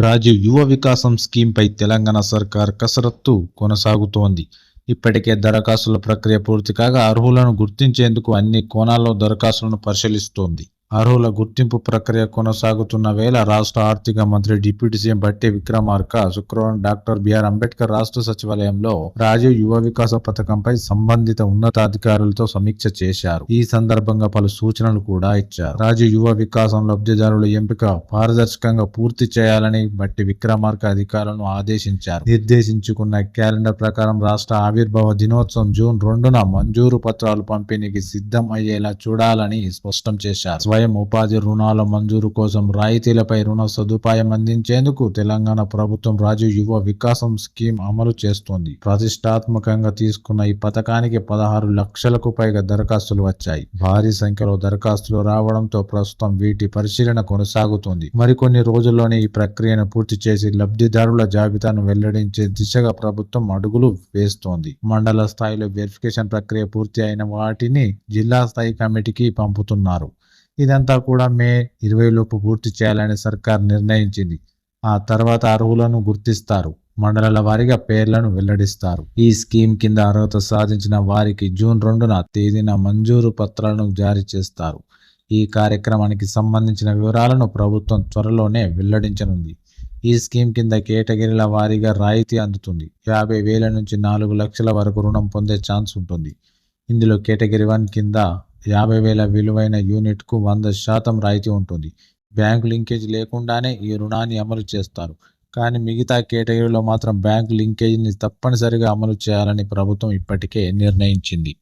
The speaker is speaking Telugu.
రాజీవ్ యువ వికాసం స్కీమ్పై తెలంగాణ సర్కార్ కసరత్తు కొనసాగుతోంది. ఇప్పటికే దరఖాస్తుల ప్రక్రియ పూర్తి కాగా అర్హులను గుర్తించేందుకు అన్ని కోణాల్లో దరఖాస్తులను పరిశీలిస్తోంది. అర్హుల గుర్తింపు ప్రక్రియ కొనసాగుతున్న వేళ రాష్ట్ర ఆర్థిక మంత్రి డిప్యూటీ సీఎం బట్టి విక్రమార్క శుక్రవారం డాక్టర్ బిఆర్ అంబేద్కర్ రాష్ట్ర సచివాలయంలో రాజీవ్ యువ వికాస పథకంపై సంబంధిత ఉన్నతాధికారులతో సమీక్ష చేశారు. ఈ సందర్భంగా పలు సూచనలు కూడా ఇచ్చారు. రాజీవ్ యువ వికాసం లబ్ధిదారుల ఎంపిక పారదర్శకంగా పూర్తి చేయాలని బట్టి విక్రమార్క అధికారులను ఆదేశించారు. నిర్దేశించుకున్న క్యాలెండర్ ప్రకారం రాష్ట్ర ఆవిర్భావ దినోత్సవం జూన్ 2న మంజూరు పత్రాలు పంపిణీకి సిద్ధం అయ్యేలా చూడాలని స్పష్టం చేశారు. స్వయం ఉపాధి రుణాల మంజూరు కోసం రాయితీలపై రుణ సదుపాయం అందించేందుకు తెలంగాణ ప్రభుత్వం రాజీవ్ యువ వికాసం స్కీమ్ అమలు చేస్తోంది. ప్రతిష్టాత్మకంగా తీసుకున్న ఈ పథకానికి 16 లక్షలకు పైగా దరఖాస్తులు వచ్చాయి. భారీ సంఖ్యలో దరఖాస్తులు రావడంతో ప్రస్తుతం వీటి పరిశీలన కొనసాగుతోంది. మరికొన్ని రోజుల్లోనే ఈ ప్రక్రియను పూర్తి చేసి లబ్ధిదారుల జాబితాను వెల్లడించే దిశగా ప్రభుత్వం అడుగులు వేస్తోంది. మండల స్థాయిలో వెరిఫికేషన్ ప్రక్రియ పూర్తి అయిన వాటిని జిల్లా స్థాయి కమిటీకి పంపుతున్నారు. ఇదంతా కూడా మే 20 లోపు పూర్తి చేయాలని సర్కార్ నిర్ణయించింది. ఆ తర్వాత అర్హులను గుర్తిస్తారు. మండలాల వారీగా పేర్లను వెల్లడిస్తారు. ఈ స్కీమ్ కింద అర్హత సాధించిన వారికి జూన్ 2న తేదీన మంజూరు పత్రాలను జారీ చేస్తారు. ఈ కార్యక్రమానికి సంబంధించిన వివరాలను ప్రభుత్వం త్వరలోనే వెల్లడించనుంది. ఈ స్కీమ్ కింద కేటగిరీల వారీగా రాయితీ అందుతుంది. 50,000 నుంచి 4 లక్షల వరకు రుణం పొందే ఛాన్స్ ఉంటుంది. ఇందులో కేటగిరీ 1 కింద 50,000 విలువైన యూనిట్కు 100% రాయితీ ఉంటుంది. బ్యాంకు లింకేజ్ లేకుండానే ఈ రుణాన్ని అమలు చేస్తారు. కానీ మిగతా కేటగిరీలో మాత్రం బ్యాంకు లింకేజీని తప్పనిసరిగా అమలు చేయాలని ప్రభుత్వం ఇప్పటికే నిర్ణయించింది.